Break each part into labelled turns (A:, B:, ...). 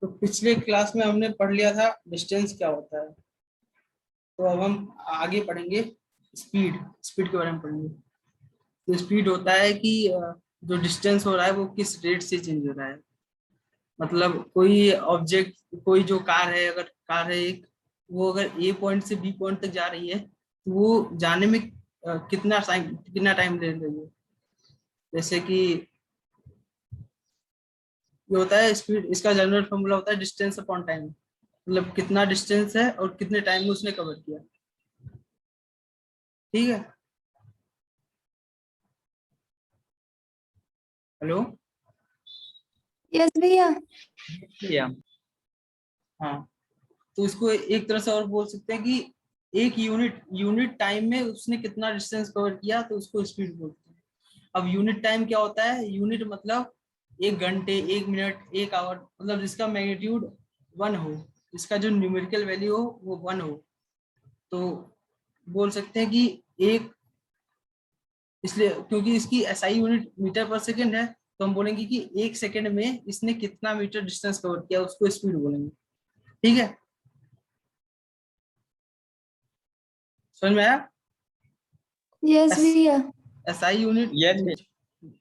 A: तो पिछले क्लास में हमने पढ़ लिया था डिस्टेंस क्या होता है। तो अब हम आगे पढ़ेंगे स्पीड। स्पीड के बारे में पढ़ेंगे। तो स्पीड होता है कि जो डिस्टेंस हो रहा है वो किस रेट से चेंज हो रहा है। मतलब कोई ऑब्जेक्ट, कोई जो कार है, अगर कार है एक, वो अगर ए पॉइंट से बी पॉइंट तक जा रही है तो वो जाने में कितना टाइम ले रही है। जैसे कि ये होता है स्पीड, इसका जनरल फॉर्मूला होता है डिस्टेंस अपॉन टाइम। मतलब कितना डिस्टेंस है और कितने टाइम में उसने कवर किया। ठीक है। हेलो।
B: यस भैया।
C: या
A: हाँ, तो इसको एक तरह से और बोल सकते हैं कि एक यूनिट यूनिट टाइम में उसने कितना डिस्टेंस कवर किया, तो उसको स्पीड बोलते हैं। अब यूनिट टाइम क्या होता है? यूनिट मतलब एक घंटे, एक मिनट, एक आवर, मतलब जिसका मैग्नीट्यूड 1 हो, जिसका जो न्यूमेरिकल वैल्यू हो वो 1 हो, तो बोल सकते हैं कि एक, इसलिए क्योंकि इसकी SI unit metre per second है, तो हम बोलेंगे कि एक सेकेंड में इसने कितना मीटर डिस्टेंस कवर किया, उसको स्पीड बोलेंगे। ठीक है, समझ में आया?
B: यस भैया।
A: SI unit,
C: yes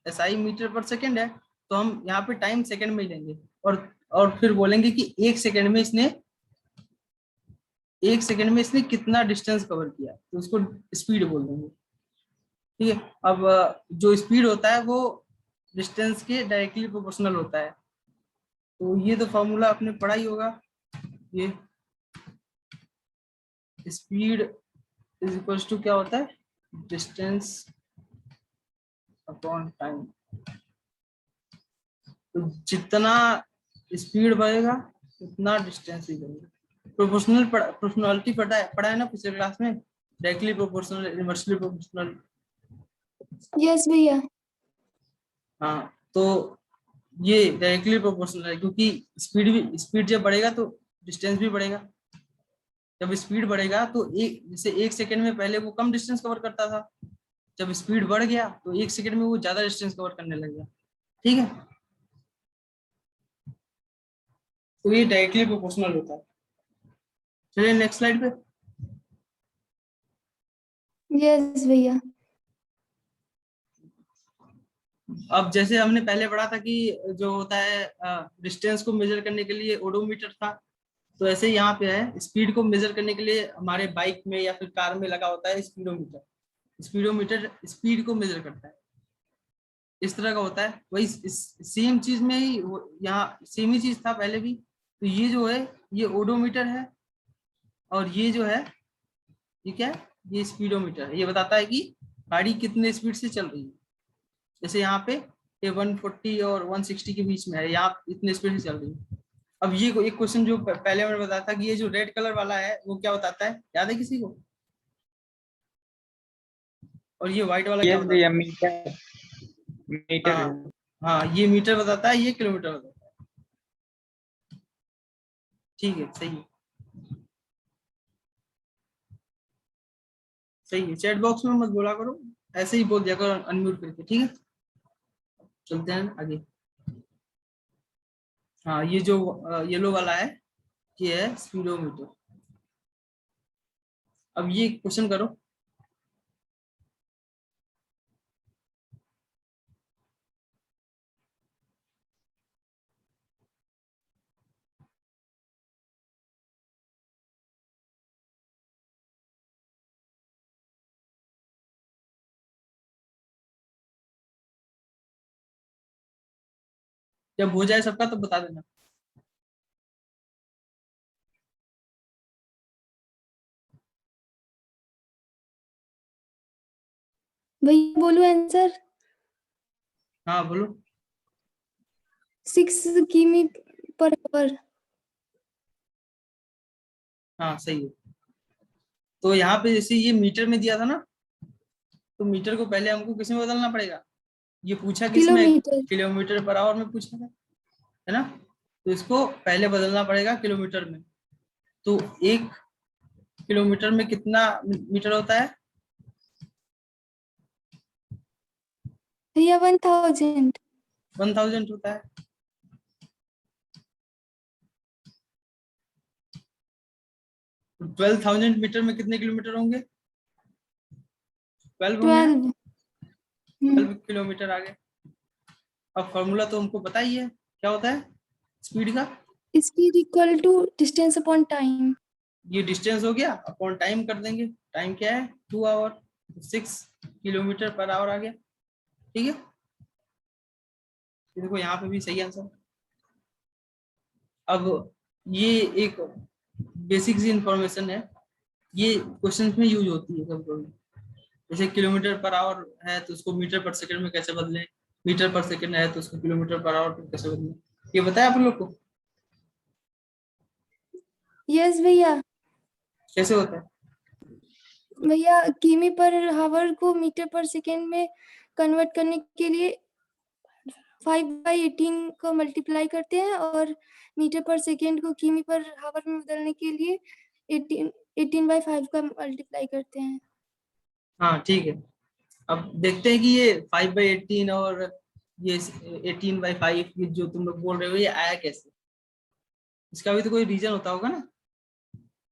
A: SI metre per second है, तो हम यहाँ पे टाइम सेकेंड में ही लेंगे। और फिर बोलेंगे कि एक सेकेंड में इसने कितना डिस्टेंस कवर किया, तो उसको स्पीड बोल देंगे। ठीक है। अब जो स्पीड होता है वो डिस्टेंस के डायरेक्टली प्रोपोर्शनल होता है। तो ये तो फॉर्मूला आपने पढ़ा ही होगा। ये स्पीड इज इक्वल्स टू क्या होता है? Distance upon time. तो जितना स्पीड बढ़ेगा उतना डिस्टेंस ही बढ़ेगा। प्रोपोर्शनलिटी पढ़ा है ना पिछले क्लास में, directly proportional, inversely proportional.
B: Yes भैया।
A: हाँ, तो ये डायरेक्टली प्रोपोर्शनल है, क्योंकि स्पीड जब बढ़ेगा तो डिस्टेंस भी बढ़ेगा। जब स्पीड बढ़ेगा तो जैसे एक सेकंड में पहले वो कम डिस्टेंस कवर करता था, जब स्पीड बढ़ गया तो एक सेकंड में वो ज्यादा डिस्टेंस कवर करने लग गया। ठीक है, तो ये डायरेक्टली प्रोपोर्शनल होता है। चलिए नेक्स्ट स्लाइड पे।
B: यस भैया।
A: अब जैसे हमने पहले पढ़ा था कि जो होता है डिस्टेंस को मेजर करने के लिए ओडोमीटर था, तो ऐसे ही यहाँ पे है, स्पीड को मेजर करने के लिए हमारे बाइक में या फिर कार में लगा होता है स्पीडोमीटर। स्पीडोमीटर स्पीड को मेजर करता है। इस तरह का होता है, वही सेम चीज में ही यहाँ सेम ही चीज था पहले भी। तो ये जो है ये ओडोमीटर है, और ये जो है ये क्या है? ये स्पीडोमीटर है। ये बताता है कि गाड़ी कितने स्पीड से चल रही है। जैसे यहाँ पे ये 140 और 160 के बीच में है, यहाँ इतने स्पीड से चल रही है। अब ये एक क्वेश्चन जो पहले मैंने बताया था कि ये जो रेड कलर वाला है वो क्या बताता है, याद है किसी को? और ये व्हाइट वाला क्या
C: यस
A: बताता
C: भैया
A: है?
C: मीटर मीटर है।
A: हाँ हाँ, ये मीटर बताता है, ये किलोमीटर बताता है। ठीक है, सही है, सही है। चैट बॉक्स में मत बोला करो, ऐसे ही बोल दिया करो अनम्यूट करके। ठीक है, चलते हैं आगे। हाँ, ये जो येलो वाला है ये है स्पीडोमीटर। अब ये क्वेश्चन करो। जब हो जाए सबका तो बता देना।
B: भैया बोलूं आंसर?
A: हाँ बोलो।
B: 6 किमी पर आवर।
A: हाँ सही है। तो यहाँ पे जैसे ये मीटर में दिया था ना, तो मीटर को पहले हमको किस में बदलना पड़ेगा? ये पूछा किस में?
B: किलोमीटर।
A: किलोमीटर पर आवर में पूछा था, है ना? तो इसको पहले बदलना पड़ेगा किलोमीटर में। तो 1 किलोमीटर में कितना मीटर होता है?
B: भैया 1000।
A: 1000 होता है। तो 12,000 मीटर में कितने किलोमीटर होंगे? 12 होंगे ना?
B: 12।
A: 12 किलोमीटर आगे। अब फॉर्मूला तो हमको पता ही है, क्या होता है स्पीड का?
B: Speed equal to distance upon time.
A: ये डिस्टेंस हो गया, अपॉन टाइम कर देंगे। टाइम क्या है? 2 आवर, 6 किलोमीटर पर आवर आ गया। ठीक है, ये देखो यहाँ पे भी सही आंसर। अब ये एक बेसिक सी इंफॉर्मेशन है, ये क्वेश्चन में यूज होती है कभी कभी। जैसे किलोमीटर पर आवर है तो उसको मीटर पर सेकंड में कैसे बदलें, मीटर पर सेकंड है तो उसको किलोमीटर पर आवर में कैसे बदलें, ये बताया आप लोग को
B: यस भैया।
A: कैसे होता है?
B: भैया किमी पर हावर को मीटर पर सेकेंड में कन्वर्ट करने के लिए 5/18 को मल्टीप्लाई करते हैं, और मीटर पर सेकेंड को किमी पर हावर में बदलने के लिए 18/5 का मल्टीप्लाई करते हैं।
A: हाँ ठीक है। अब देखते हैं कि ये 5/18 और ये 18/5 ये जो तुम लोग बोल रहे हो ये आया कैसे। इसका भी तो कोई रीजन होता होगा ना।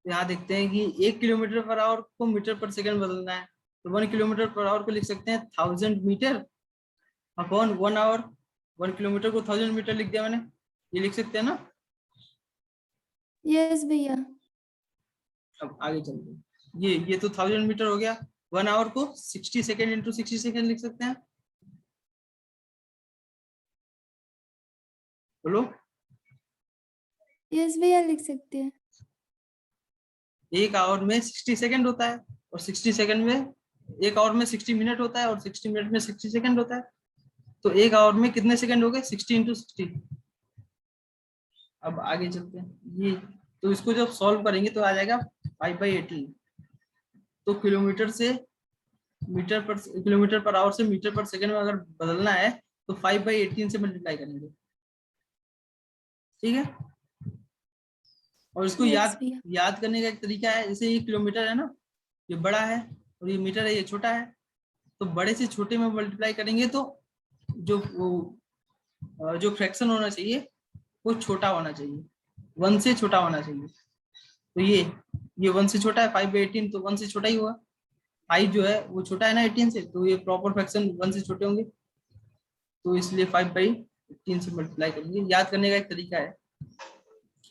A: यहाँ देखते हैं कि 1 किलोमीटर पर आवर को मीटर पर सेकंड बदलना है, तो 1 किलोमीटर पर आवर को लिख सकते हैं 1000 मीटर अपॉन 1 आवर। 1 किलोमीटर को 1000 मीटर लिख दिया मैंने, ये लिख सकते हैं ना।
B: यस भैया।
A: अब आगे चलते हैं, ये तो 1000 मीटर हो गया। 1 आवर को 60 सेकेंड इंटू 60 सेकेंड लिख सकते हैं। बोलो।
B: यस भैया लिख सकते हैं।
A: 1 आवर में 60 सेकेंड होता है, और 60 सेकेंड में 1 आवर में 60 मिनट होता है, और 60 मिनट में 60 सेकेंड होता है। तो 1 आवर में कितने सेकेंड हो गए? 60 इंटू 60। अब आगे चलते हैं, ये तो इसको जब सॉल्व करेंगे तो आ जाएगा 5/18। तो किलोमीटर पर आवर से मीटर पर सेकेंड में अगर बदलना है तो 5/18 से मल्टीप्लाई करेंगे। ठीक है, और इसको
B: यस भैया।
A: याद करने का एक तरीका है, जैसे ये किलोमीटर है ना, ये बड़ा है, और ये मीटर है, ये छोटा है। तो बड़े से छोटे में मल्टीप्लाई करेंगे तो जो फ्रैक्शन होना चाहिए वो छोटा होना चाहिए, 1 से छोटा होना चाहिए। तो ये 1 से छोटा है, 5/18 तो 1 से छोटा ही हुआ। 5 जो है वो छोटा है ना 18 से, तो ये प्रॉपर फ्रैक्शन 1 से छोटे होंगे, तो इसलिए 5/18 से मल्टीप्लाई करेंगे। याद करने का एक तरीका है।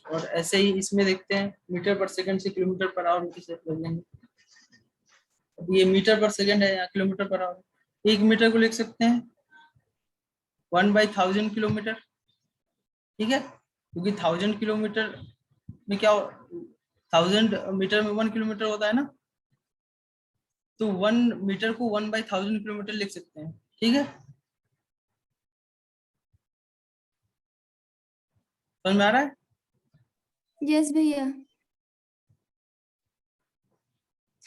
A: और ऐसे ही इसमें देखते हैं, मीटर पर सेकंड से किलोमीटर पर आवर में कैसे बदलेंगे। अब ये मीटर पर सेकंड है या किलोमीटर पर आवर, 1 मीटर को लिख सकते हैं 1/1000 किलोमीटर। ठीक है, क्योंकि 1000 किलोमीटर में क्या, 1000 मीटर में 1 किलोमीटर होता है ना, तो 1 मीटर को 1/1000 किलोमीटर लिख सकते हैं। ठीक है, समझ में आ रहा है?
B: यस भैया।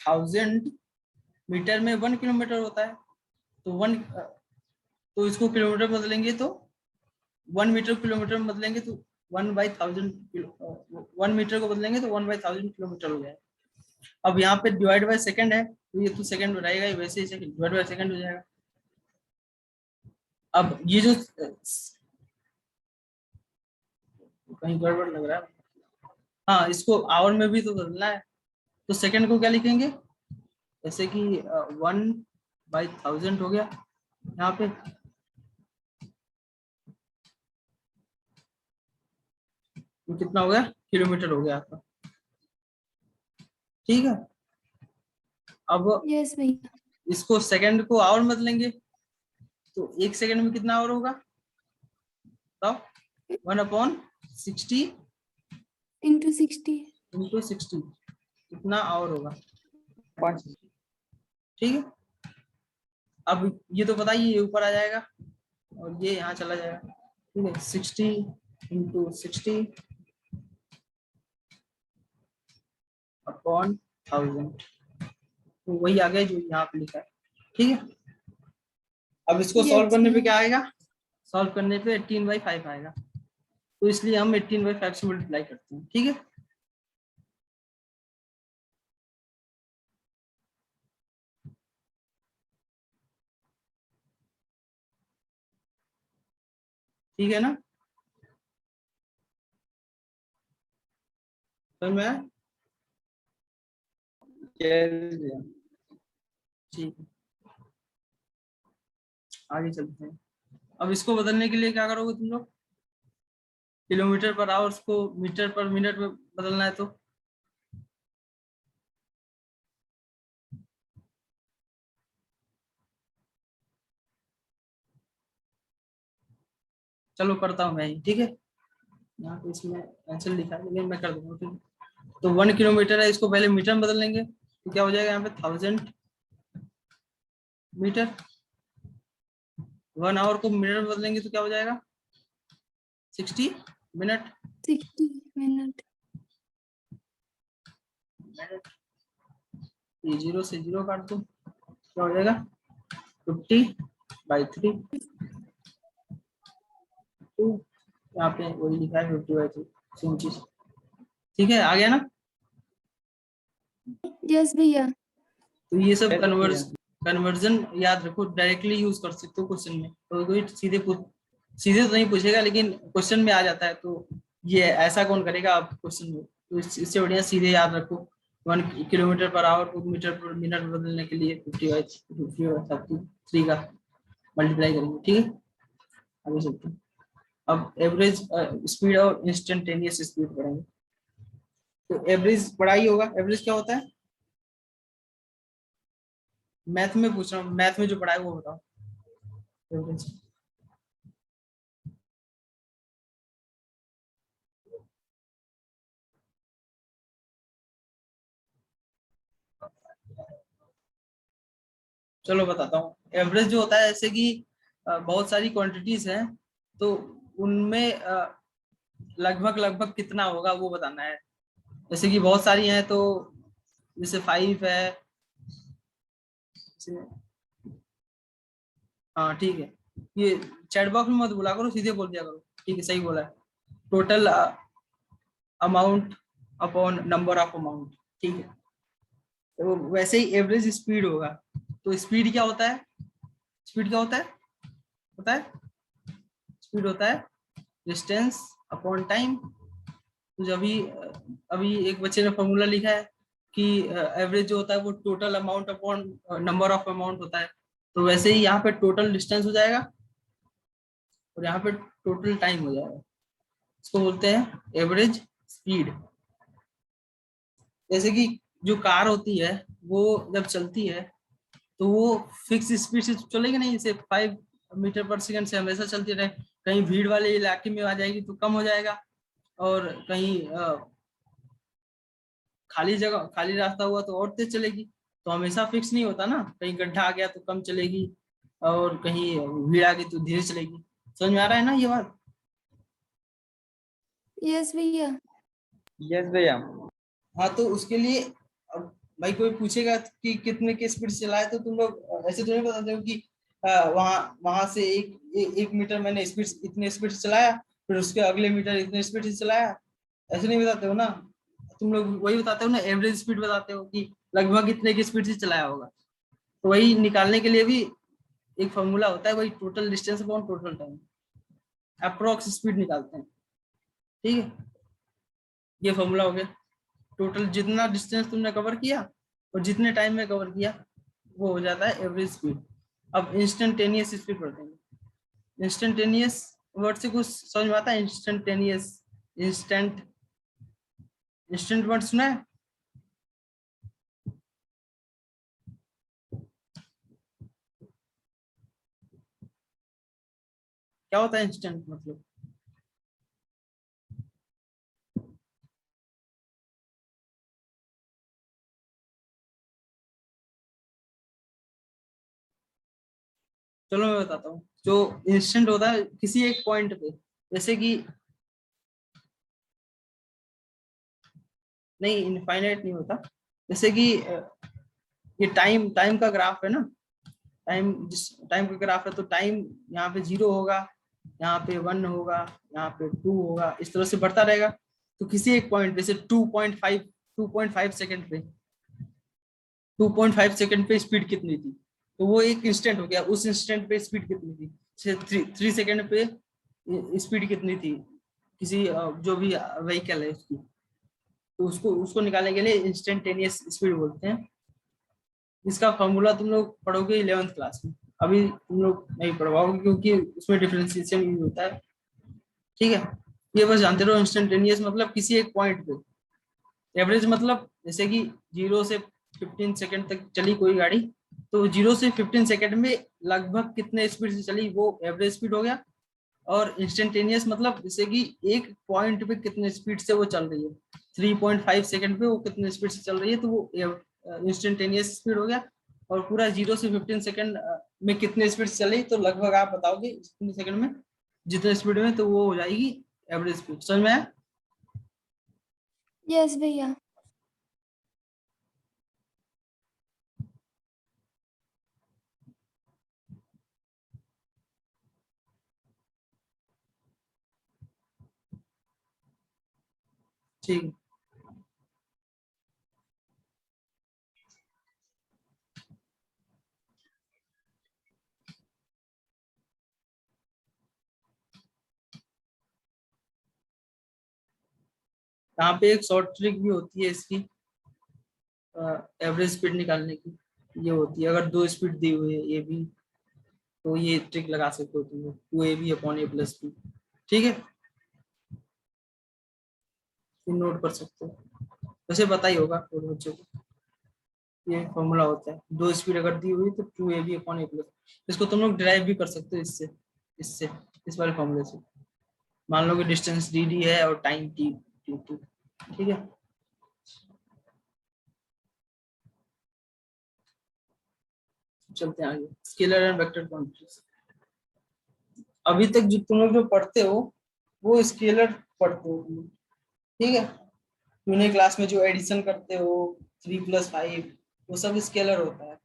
A: 1000 मीटर में 1 किलोमीटर होता है, तो तो इसको किलोमीटर बदलेंगे तो 1 मीटर किलोमीटर में बदलेंगे तो 1/1000 1 मीटर को बदलेंगे तो 1/1000 किलोमीटर हो जाएगा। अब यहाँ पे डिवाइड बाय सेकंड है, तो ये तो सेकंड रहेगा ही, वैसे ही सेकंड डिवाइड बाय सेकंड हो जाएगा। अब ये जो कहीं गड़बड़ लग रहा है, हाँ इसको आवर में भी तो बदलना है, तो सेकंड को क्या लिखेंगे, जैसे कि 1/1000 हो गया यहाँ पे, तो कितना हो गया, किलोमीटर हो गया आपका। ठीक है, अब
B: यस भैया।
A: इसको सेकंड को आवर में बदलेंगे, तो 1 सेकंड में कितना आवर होगा, बताओ। 1/60
B: इंटू 60।
A: इंटू 60 कितना आवर होगा।
C: 5
A: ठीक है, अब ये तो पता ही है, ये ऊपर आ जाएगा और ये यहाँ चला जाएगा। ठीक है, 60 इंटू 60 अपॉन 1000, तो वही आ गया जो यहाँ पे लिखा है। ठीक है, अब इसको सॉल्व
B: यस
A: करने पे
B: भैया।
A: क्या आएगा, सॉल्व करने पे 18/5 आएगा, तो इसलिए हम 18/5 से मल्टीप्लाई करते हैं। ठीक है, ठीक है ना, समझ में आया?
C: Yes, भैया।
A: ठीक है, आगे चलते हैं। अब इसको बदलने के लिए क्या करोगे तुम लोग? किलोमीटर पर आवर्स को मीटर पर मिनट में बदलना है तो चलो करता हूँ मैं ही, ठीक है। यहाँ पे इसमें आंसर लिखा है लेकिन मैं कर दूंगा, ठीक है। तो 1 किलोमीटर है, इसको पहले मीटर में बदल लेंगे तो क्या हो जाएगा यहाँ पे 1000 मीटर। 1 आवर को मिनट में बदलेंगे तो क्या हो जाएगा 60 मिनट।
B: 60 मिनट।
A: ये 0 से 0 काट दो, क्या हो जाएगा 50/3। तो यहाँ पे वही लिखा है 50/3, सेम चीज। ठीक है, आ गया ना?
B: यस भैया।
A: तो ये सब
C: Yes,
A: कन्वर्जन याद रखो, डायरेक्टली यूज कर सकते हो क्वेश्चन में। तो कोई सीधे तो नहीं पूछेगा लेकिन क्वेश्चन में आ जाता है, तो ये ऐसा कौन करेगा आप क्वेश्चन में। तो इससे बढ़िया सीधे याद रखो 1 किलोमीटर पर आवर को मीटर पर मिनट बदलने के लिए 50/3 का मल्टीप्लाई करेंगे, ठीक है। आगे चलते हैं। अब एवरेज स्पीड और इंस्टेंटेनियस स्पीड पढ़ेंगे। तो एवरेज पढ़ा ही होगा, एवरेज क्या होता है? मैथ में पूछ रहा हूँ, मैथ में जो पढ़ा है वो बताओ। एवरेज चलो बताता हूँ। एवरेज जो होता है, जैसे कि बहुत सारी क्वांटिटीज हैं तो उनमें लगभग लगभग कितना होगा वो बताना है। जैसे कि बहुत सारी हैं तो जैसे 5 है, हाँ ठीक है। ये चैट बॉक्स में मत बोला करो, सीधे बोल दिया करो, ठीक है, सही बोला है। Total amount upon number of amount, ठीक है। तो वैसे ही एवरेज स्पीड होगा। तो स्पीड क्या होता है? स्पीड क्या होता है पता है? स्पीड होता है डिस्टेंस अपॉन टाइम। तो जब अभी एक बच्चे ने फॉर्मूला लिखा है कि एवरेज जो होता है वो total amount upon number of amount होता है। तो वैसे ही यहाँ पे टोटल डिस्टेंस हो जाएगा और यहाँ पे टोटल टाइम हो जाएगा। इसको बोलते हैं एवरेज स्पीड। जैसे कि जो कार होती है वो जब चलती है तो वो फिक्स स्पीड से चलेगी नहीं, जैसे 5 मीटर पर सेकंड से हमेशा चलती रहे। कहीं भीड़ वाले इलाके में आ जाएगी तो कम हो जाएगा, और कहीं खाली जगह खाली रास्ता हुआ तो और तेज चलेगी। तो हमेशा फिक्स नहीं होता ना, कहीं गड्ढा आ गया तो कम चलेगी और कहीं भीड़ आ गई तो धीरे चलेगी। समझ में आ रहा है ना ये बात?
B: यस भैया।
C: Yes, भैया।
A: हाँ, तो उसके लिए अब भाई कोई पूछेगा कि कितने के स्पीड से चलाए तो तुम लोग ऐसे तो नहीं बताते हो कि वहां वहां से एक मीटर मैंने स्पीड इतने स्पीड से चलाया, फिर उसके अगले मीटर इतने स्पीड से चलाया। ऐसे नहीं बताते हो ना, तुम लोग वही बताते हो ना, एवरेज स्पीड बताते हो कि लगभग इतने की स्पीड से चलाया होगा। तो वही निकालने के लिए भी एक फॉर्मूला होता है, वही total distance upon total time, approx speed निकालते हैं, ठीक है। ये फॉर्मूला हो गया। टोटल जितना डिस्टेंस तुमने कवर किया और जितने टाइम में कवर किया वो हो जाता है एवरेज स्पीड। अब इंस्टेंटेनियस स्पीड पढ़ते हैं। इंस्टेंटेनियस वर्ड से कुछ समझ में आता है? इंस्टेंटेनियस, इंस्टेंट वर्ड सुना है? क्या होता है इंस्टेंट मतलब? चलो मैं बताता हूँ। जो इंस्टेंट होता है किसी एक पॉइंट पे, जैसे कि नहीं, इनफाइनाइट नहीं होता। जैसे कि ये टाइम टाइम का ग्राफ है ना, टाइम जिस टाइम का ग्राफ है तो टाइम यहाँ पे 0 होगा, यहाँ पे 1 होगा, यहाँ पे 2 होगा, इस तरह से बढ़ता रहेगा। तो किसी एक पॉइंट पे से 2.5 सेकंड पे 2.5 सेकंड पे स्पीड कितनी थी, तो वो एक इंस्टेंट हो गया। उस इंस्टेंट पे स्पीड कितनी थी, 3 सेकंड पे स्पीड कितनी थी किसी जो भी व्हीकल है उसकी, तो उसको उसको निकालने के लिए इंस्टेंटेनियस स्पीड बोलते हैं। इसका फॉर्मूला तुम लोग पढ़ोगे 11th क्लास में, अभी तुम लोग नहीं पढ़वाओगे क्योंकि उसमें डिफरेंशिएशन यूज होता है। ठीक है, ये बस जानते रहो। इंस्टेंटेनियस मतलब किसी एक पॉइंट पे, एवरेज मतलब जैसे कि 0 से 15 सेकंड तक चली कोई गाड़ी, तो 0 से 15 सेकंड में लगभग कितने स्पीड से चली वो एवरेज स्पीड हो गया। और इंस्टेंटेनियस मतलब जैसे कि एक पॉइंट पे कितने स्पीड से वो चल रही है, 3.5 सेकंड पे वो कितने स्पीड से चल रही है, तो वो इंस्टेंटेनियस स्पीड हो गया। और पूरा 0 से 15 सेकंड में कितने स्पीड से चली, तो लगभग आप बताओगे 15 सेकंड में जितने स्पीड में, तो वो हो जाएगी एवरेज स्पीड। समझ में आया?
B: यस भैया।
A: ठीक है। यहाँ पे एक शॉर्ट ट्रिक भी होती है इसकी, एवरेज स्पीड निकालने की। ये होती है अगर दो स्पीड दी हुई है ए बी, तो ये ट्रिक लगा सकते हो तुम लोग, 2ab upon a plus B. ठीक है, नोट कर सकते हो, वैसे पता ही होगा और बच्चों को। ये फॉर्मूला होता है, दो स्पीड अगर दी हुई तो 2ab अपॉन a प्लस। इसको तुम लोग ड्राइव भी कर सकते हो इससे, इससे इस वाले फॉर्मूले से। मान लो कि डिस्टेंस डी डी है और टाइम टी टी टी। ठीक है, चलते हैं आगे। Scalar and vector quantities. अभी तक जो तुम लोग जो पढ़ते हो वो स्केलर पढ़ते हो तुम लोग। ठीक है, तूने क्लास में जो एडिशन करते हो 3+5, वो सब स्केलर होता है।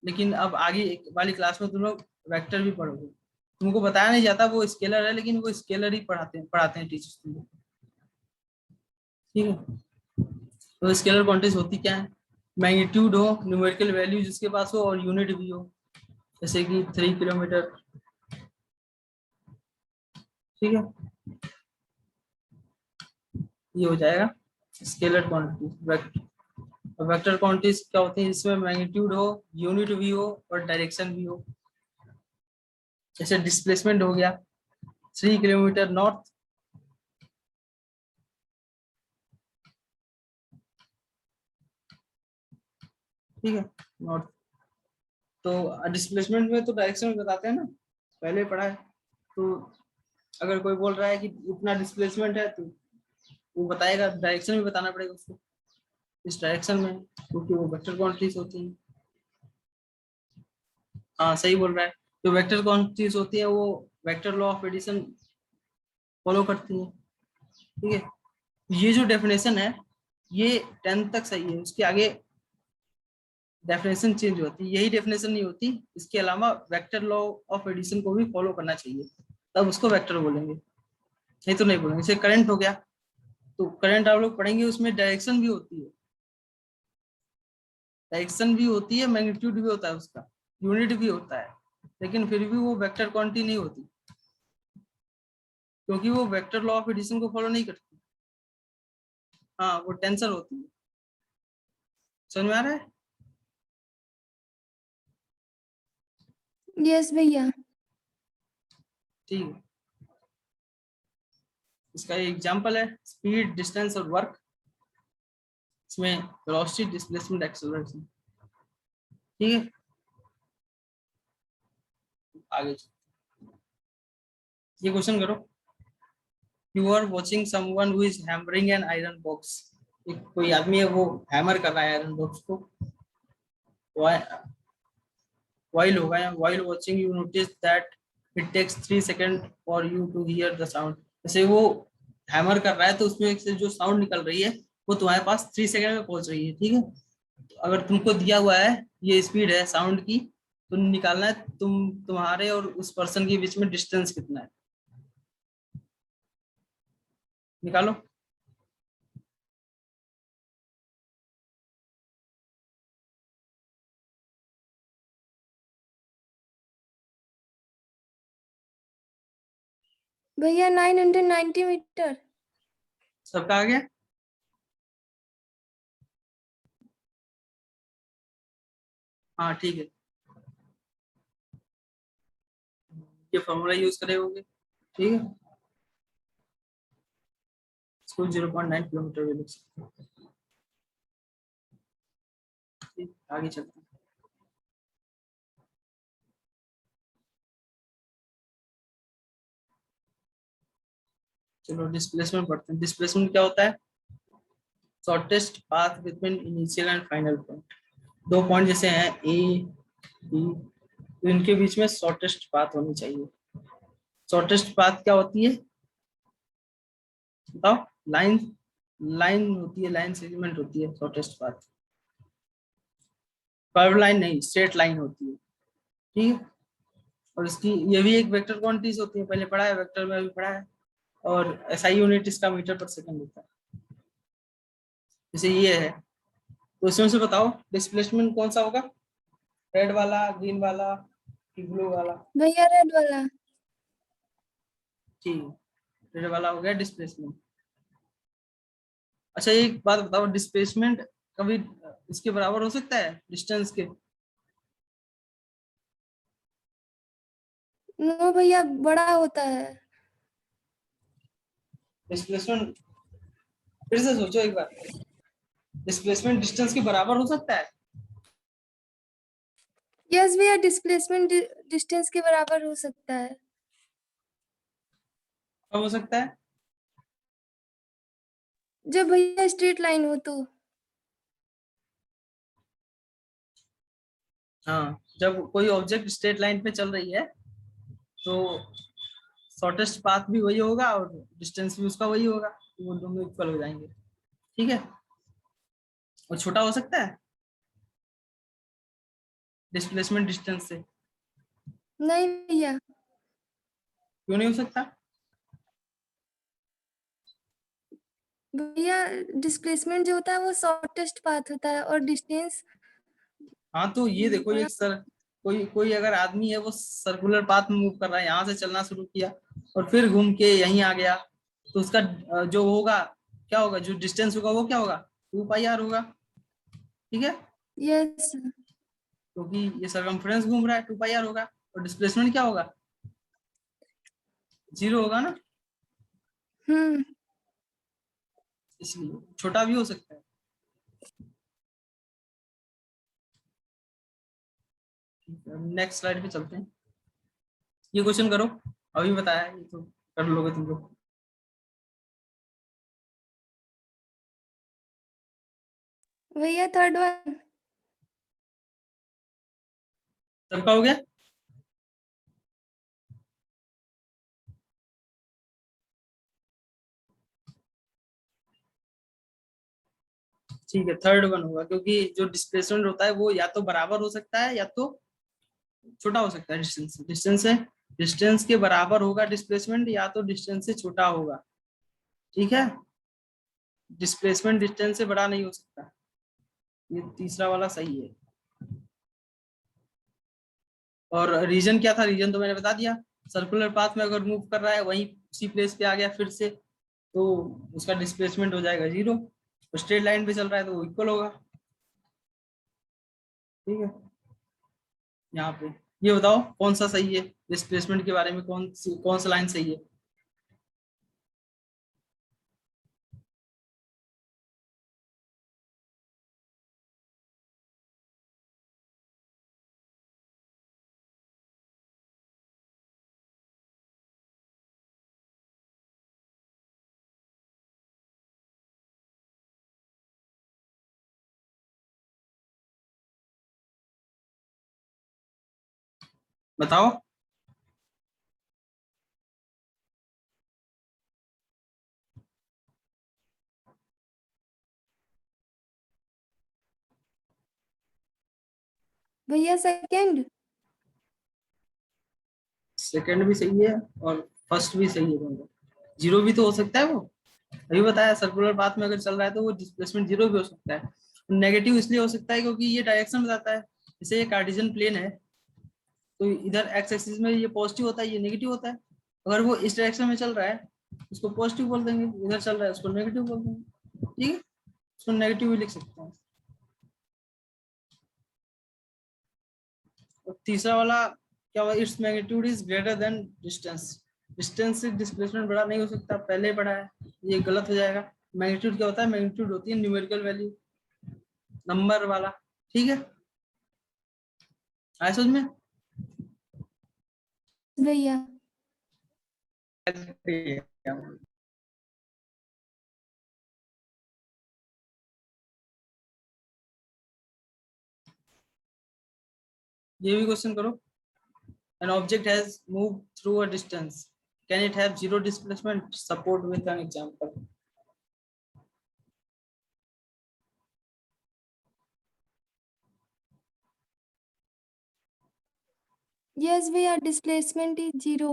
A: लेकिन अब आगे एक वाली क्लास में तुम लोग वेक्टर भी पढ़ोगे। तुमको बताया नहीं जाता वो स्केलर है, लेकिन वो स्केलर ही पढ़ाते हैं टीचर्स तुमको। ठीक है, तो स्केलर क्वांटिटीज होती क्या है? मैग्नीट्यूड हो, न्यूमेरिकल वैल्यू जिसके पास हो, और यूनिट भी हो, जैसे कि 3 किलोमीटर। ठीक है, ये हो जाएगा स्केलर क्वांटिटी। वेक्टर क्वांटिटीज क्या होती है? जिसमें मैग्नीट्यूड हो, यूनिट भी हो, और डायरेक्शन भी हो। जैसे डिस्प्लेसमेंट हो गया 3 किलोमीटर नॉर्थ, ठीक है, नॉर्थ। तो डिस्प्लेसमेंट में तो डायरेक्शन में बताते हैं ना, पहले पढ़ा है। तो अगर कोई बोल रहा है कि इतना डिस्प्लेसमेंट है, तो वो बताएगा, डायरेक्शन भी बताना पड़ेगा उसको, इस डायरेक्शन में, क्योंकि वो वेक्टर क्वांटिटीज होती हैं। हाँ सही बोल रहा है, जो वेक्टर क्वांटिटीज होती है वो vector law of addition follow करती है। ठीक है, ये जो डेफिनेशन है ये 10th तक सही है, उसके आगे डेफिनेशन चेंज होती है। यही डेफिनेशन नहीं होती, इसके अलावा वेक्टर लॉ ऑफ एडिशन को भी फॉलो करना चाहिए, तब उसको वेक्टर बोलेंगे, नहीं तो नहीं बोलेंगे। जैसे करंट हो गया, तो करंट आप लोग पढ़ेंगे, उसमें डायरेक्शन भी होती है, मैग्नीट्यूड भी होता है उसका, यूनिट भी होता है, लेकिन फिर भी वो वेक्टर क्वांटिटी नहीं होती, क्योंकि वो वेक्टर लॉ ऑफ एडिशन को फॉलो नहीं करती। हाँ, वो टेंसर होती है। समझ में आ रहा है?
B: यस भैया।
A: ठीक है, इसका एग्जांपल है स्पीड, डिस्टेंस और वर्क। इसमें वेलोसिटी, डिस्प्लेसमेंट, एक्सेलरेशन। ठीक है, आगे ये क्वेश्चन करो। You are watching someone who is hammering an iron box. एक कोई आदमी है, वो हैमर कर रहा है आयरन बॉक्स को। while होगा, या while watching you notice that it takes 3 seconds for you to hear the sound। जैसे वो हैमर कर रहा है, तो उसमें से जो साउंड निकल रही है वो तुम्हारे पास 3 सेकंड में पहुंच रही है। ठीक है, अगर तुमको दिया हुआ है ये स्पीड है साउंड की, तो निकालना है तुम्हारे और उस पर्सन के बीच में डिस्टेंस कितना है, निकालो।
B: भैया 990 मीटर।
A: सबका आ गया? हाँ ठीक है, ये फॉर्मूला यूज करे होगे, ठीक है। इसको 0.9 किलोमीटर भी लिख सकते हैं। ठीक, आगे चलते हैं। चलो डिस्प्लेसमेंट पढ़ते हैं। डिस्प्लेसमेंट क्या होता है? Shortest path between initial and final point. दो पॉइंट जैसे हैं ए बी, तो इनके बीच में शॉर्टेस्ट पाथ होनी चाहिए। शॉर्टेस्ट पाथ क्या होती है बताओ? लाइन, लाइन होती है, लाइन सेगमेंट होती है शॉर्टेस्ट पाथ। कर्व लाइन नहीं, स्ट्रेट लाइन होती है, ठीक है। और इसकी ये भी एक वेक्टर क्वांटिटीज होती है, पहले पढ़ा है, वेक्टर में भी पढ़ा है। और एसआई यूनिट इसका मीटर पर सेकंड होता है। जैसे ये है, तो इसमें से बताओ डिस्प्लेसमेंट कौन सा होगा? रेड वाला, ग्रीन वाला कि ब्लू वाला?
B: भैया रेड वाला।
A: ठीक, रेड वाला हो गया डिस्प्लेसमेंट। अच्छा एक बात बताओ, डिस्प्लेसमेंट कभी इसके बराबर हो सकता है डिस्टेंस के?
B: नो भैया, बड़ा होता है।
A: डिस्प्लेसमेंट, फिर से सोचो एक बार, डिस्प्लेसमेंट डिस्टेंस के बराबर हो सकता है?
B: यस भैया, डिस्प्लेसमेंट डिस्टेंस के बराबर हो सकता है।
A: कब हो सकता है?
B: जब भैया स्ट्रेट लाइन हो तो।
A: हाँ, जब कोई ऑब्जेक्ट स्ट्रेट लाइन पे चल रही है तो शॉर्टेस्ट पाथ भी वही होगा और डिस्टेंस भी उसका वही होगा, तो वो दोनों इक्वल हो जाएंगे, ठीक है। और छोटा हो सकता है डिस्प्लेसमेंट डिस्टेंस से?
B: नहीं भैया।
A: क्यों नहीं हो सकता?
B: भैया डिस्प्लेसमेंट जो होता है वो शॉर्टेस्ट पाथ होता है और डिस्टेंस
A: हाँ तो ये देखो,
B: बड़ा।
A: एक सर कोई कोई अगर आदमी है वो सर्कुलर पाथ में मूव कर रहा है, यहाँ से चलना शुरू किया और फिर घूम के यहीं आ गया, तो उसका जो होगा क्या होगा, जो डिस्टेंस होगा वो क्या होगा? 2πr होगा, ठीक है।
B: यस।
A: क्योंकि ये सरकमफ्रेंस घूम रहा है, 2πr होगा। और डिस्प्लेसमेंट क्या होगा? 0 होगा ना,
B: हम्म।
A: इसलिए छोटा भी हो सकता है। नेक्स्ट स्लाइड पे चलते हैं। ये क्वेश्चन करो, अभी बताया है, ये तो कर लोगे तुम लोग।
B: भैया थर्ड वन।
A: सबका हो गया? ठीक है, थर्ड वन होगा, क्योंकि जो डिस्प्लेसमेंट होता है वो या तो बराबर हो सकता है या तो छोटा हो सकता है डिस्टेंस से। डिस्टेंस के बराबर होगा डिस्प्लेसमेंट, या तो डिस्टेंस से छोटा होगा, ठीक है। डिस्प्लेसमेंट डिस्टेंस से बड़ा नहीं हो सकता, ये तीसरा वाला सही है। और रीजन क्या था? रीजन तो मैंने बता दिया, सर्कुलर पाथ में अगर मूव कर रहा है वहीं उसी प्लेस पे आ गया फिर से, तो उसका डिस्प्लेसमेंट हो जाएगा 0। तो स्ट्रेट लाइन पे चल रहा है तो वो इक्वल होगा, ठीक है। यहाँ पे ये बताओ कौन सा सही है डिस्प्लेसमेंट के बारे में, कौन सा लाइन सही है? बताओ।
B: भैया सेकंड।
A: सेकंड भी सही है और फर्स्ट भी सही है दोनों। 0 भी तो हो सकता है वो, अभी बताया सर्कुलर पाथ में अगर चल रहा है तो वो डिस्प्लेसमेंट 0 भी हो सकता है। नेगेटिव इसलिए हो सकता है क्योंकि ये डायरेक्शन बताता है, जैसे ये कार्टेशियन प्लेन है तो इधर एक्स एक्सिस में ये पॉजिटिव होता है, ये नेगेटिव होता है। अगर वो इस डायरेक्शन में चल रहा है उसको पॉजिटिव बोल देंगे, इधर चल रहा है उसको नेगेटिव बोल देंगे, ठीक है। उसको नेगेटिव भी लिख सकते हैं। और तीसरा वाला क्या हुआ, its magnitude is greater than distance. Distance से डिस्प्लेसमेंट बड़ा नहीं हो सकता, पहले पढ़ा है, ये गलत हो जाएगा। मैग्नीट्यूड क्या होता है, मैग्नीट्यूड होती है न्यूमेरिकल वैल्यू, नंबर वाला। ठीक है, आया समझ में?
B: भैया
C: yes भैया।
A: ये भी क्वेश्चन करो। An object has moved through a distance. Can it have zero displacement? Support with an example.
B: Yes भैया, डिस्प्लेसमेंट इज 0।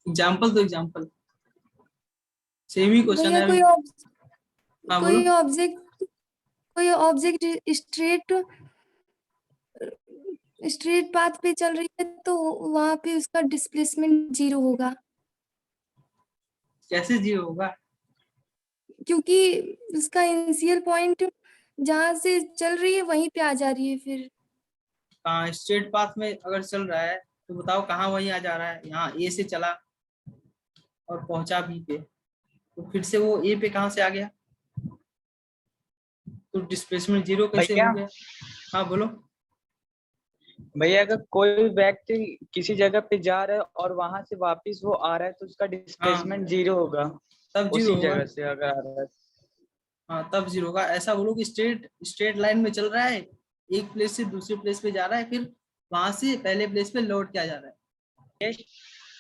A: एग्जाम्पल तो एग्जाम्पल सेम ही क्वेश्चन
B: भैया
A: है। हाँ बोलो।
B: कोई ऑब्जेक्ट स्ट्रेट स्ट्रेट पाथ पे चल रही है तो वहां पे उसका डिस्प्लेसमेंट 0 होगा,
A: कैसे जीरो होगा?
B: क्योंकि उसका इनिशियल पॉइंट जहां से चल रही है वहीं पे आ जा रही है फिर।
A: कहाँ स्ट्रेट पाथ में अगर चल रहा है तो बताओ कहाँ वहीं आ जा रहा है, यहाँ ए से चला और पहुंचा बी पे, तो फिर से वो ए पे कहाँ से आ गया, तो डिस्प्लेसमेंट जीरो कैसे
C: भैया
A: हो गया? हाँ बोलो।
C: भैया अगर कोई व्यक्ति किसी जगह पे जा रहा है और वहां से वापस वो आ रहा है तो उसका डिस्प्लेसमेंट 0 होगा,
A: तब जीरो
C: उसी
A: होगा।
C: जगह से अगर आ रहा है।
A: हाँ तब जीरो होगा। ऐसा बोलो कि स्ट्रेट स्ट्रेट लाइन में चल रहा है, एक प्लेस से दूसरे प्लेस पे जा रहा है, फिर वहां से पहले प्लेस पे लौट के आ जा रहा है।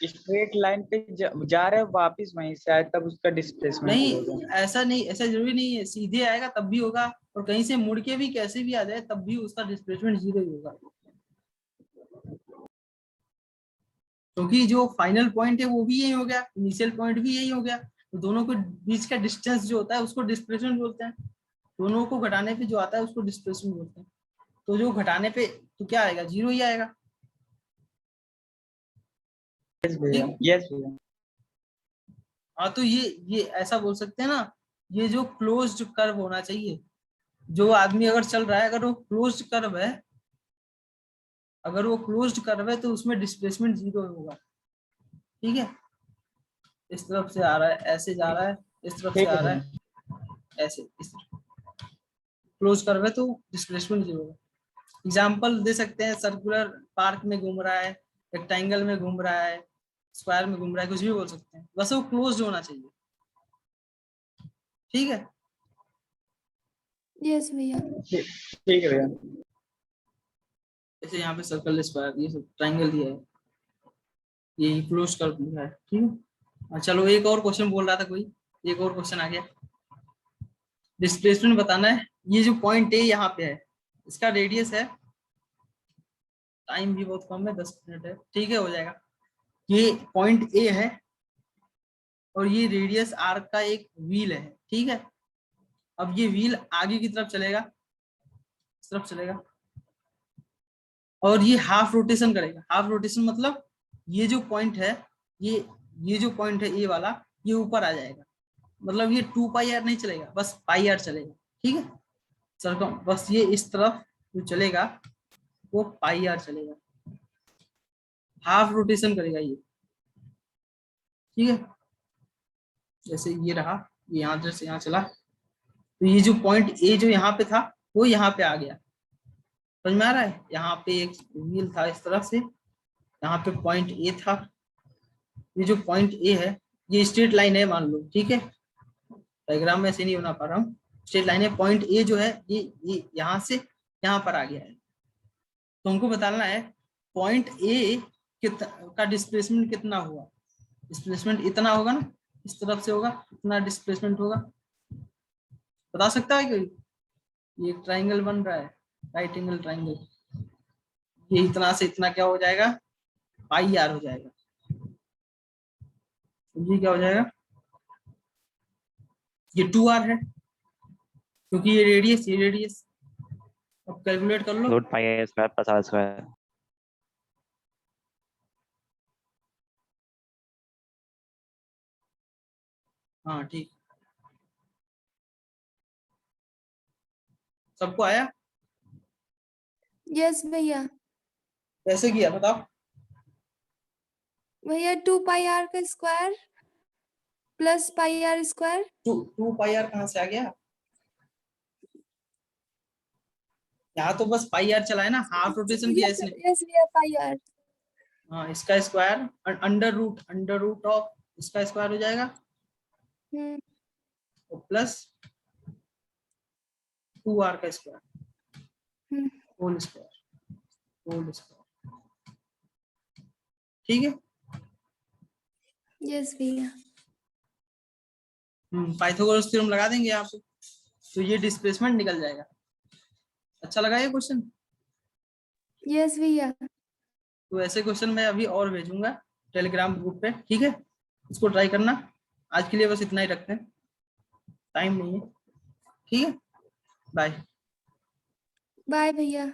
C: स्ट्रेट लाइन पे जा रहा है वापस वहीं से आए तब उसका डिस्प्लेसमेंट
A: नहीं,
C: 0 होगा।
A: ऐसा नहीं, ऐसा जरूरी नहीं है, सीधे आएगा तब भी होगा, और कहीं से मुड़ के भी कैसे भी आ जाए तब भी उसका डिस्प्लेसमेंट जीरो ही होगा, क्योंकि जो फाइनल पॉइंट है वो भी यही हो गया, इनिशियल पॉइंट भी यही हो गया, तो दोनों के बीच का डिस्टेंस जो होता है उसको डिस्प्लेसमेंट बोलते हैं। दोनों को घटाने पे जो आता है उसको डिस्प्लेसमेंट बोलते हैं। तो जो घटाने पे तो क्या आएगा, जीरो ही आएगा।
C: यस भैया,
A: ठीक।
C: यस भैया।
A: हाँ तो ये ऐसा बोल सकते हैं ना, ये जो क्लोज्ड कर्व होना चाहिए, जो आदमी अगर चल रहा है, अगर वो क्लोज्ड कर्व है, अगर वो क्लोज्ड कर्व है तो उसमें डिस्प्लेसमेंट जीरो होगा। ठीक है, इस तरफ से आ रहा है, ऐसे जा रहा है, इस तरफ से
C: ठीक
A: आ
C: है
A: रहा
C: भैया।
A: है, ऐसे इस क्लोज कर्व है तो डिस्प्लेसमेंट जीरो होगा। एग्जाम्पल दे सकते हैं, सर्कुलर पार्क में घूम रहा है, रेक्टेंगल में घूम रहा है, स्क्वायर में घूम रहा है, कुछ भी बोल सकते हैं, बस वो क्लोज होना चाहिए। ठीक है,
B: यस भैया।
C: ठीक है भैया।
A: जैसे यहाँ पे सर्कल, स्क्वायर, ये सब ट्राइंगल दिया है, ये क्लोज कर दिया है। ठीक है, चलो एक और क्वेश्चन बोल रहा था कोई, एक और क्वेश्चन आ गया, डिस्प्लेसमेंट बताना है। ये जो पॉइंट ए यहाँ पे है, इसका रेडियस है, टाइम भी बहुत कम है, 10 मिनट है, ठीक है हो जाएगा। ये पॉइंट ए है और ये रेडियस आर्क का एक व्हील है। ठीक है, अब ये व्हील आगे की तरफ चलेगा, इस तरफ चलेगा, और ये हाफ रोटेशन करेगा। हाफ रोटेशन मतलब ये जो पॉइंट है, ये जो पॉइंट है ए वाला, ये ऊपर आ जाएगा, मतलब ये 2 पाई आर नहीं चलेगा, बस पाई आर चलेगा। ठीक है, सरकम बस ये इस तरफ जो चलेगा वो पाई आर चलेगा, हाफ रोटेशन करेगा ये। ठीक है, जैसे ये रहा, ये यहाँ से यहाँ चला, तो ये जो पॉइंट ए जो यहाँ पे था वो यहाँ पे आ गया, समझ में आ रहा है? यहाँ पे एक व्हील था इस तरफ से, यहाँ पे पॉइंट ए था, ये जो पॉइंट ए है ये स्ट्रेट लाइन है मान लो। ठीक है, डायग्राम में ऐसे नहीं बना पा रहा हूँ, स्ट्रेट लाइन है, पॉइंट ए जो है ये यहाँ से यहाँ पर आ गया है, तो हमको बताना है पॉइंट ए का डिस्प्लेसमेंट कितना हुआ। डिस्प्लेसमेंट इतना होगा ना, इस तरफ से होगा, इतना डिस्प्लेसमेंट होगा, बता सकता है कोई? ये एक ट्राइंगल बन रहा है, राइट एंगल ट्राइंगल, ये इतना से इतना क्या हो जाएगा, पाई आर हो जाएगा। ये क्या हो जाएगा, ये 2 आर है, क्योंकि ये रेडियस, ये रेडियस, अब कैलकुलेट कर लो।
D: रूट पाई है स्क्वायर प्लस आर स्क्वायर।
A: हाँ ठीक, सबको आया?
B: यस भैया।
A: कैसे किया बताओ?
B: भैया 2 पाई आर का square plus pi r square.
A: 2 pi r कहाँ से आ गया? यहाँ तो बस पाई आर चला है ना, हाफ रोटेशन किया इसने।
B: यस भैया पाई आर।
A: हाँ, इसका स्क्वायर अंडर रूट ऑफ इसका स्क्वायर हो जाएगा और प्लस 2r का स्क्वायर होल स्क्वायर। ठीक है।
B: यस भैया।
A: पाइथागोरस थ्योरम लगा देंगे यहाँ पे, तो ये डिस्प्लेसमेंट निकल जाएगा। अच्छा लगा ये क्वेश्चन?
B: यस भैया।
A: तो ऐसे क्वेश्चन मैं अभी और भेजूंगा टेलीग्राम ग्रुप पे, ठीक है? इसको ट्राई करना। आज के लिए बस इतना ही रखते हैं, टाइम नहीं है। ठीक है, बाय।
B: बाय भैया।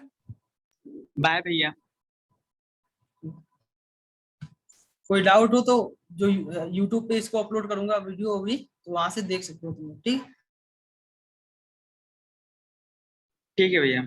C: बाय भैया।
A: कोई डाउट हो तो जो यूट्यूब पे इसको अपलोड करूंगा वीडियो अभी, तो वहां से देख सकते हो तुम, ठीक?
C: ठीक है भैया।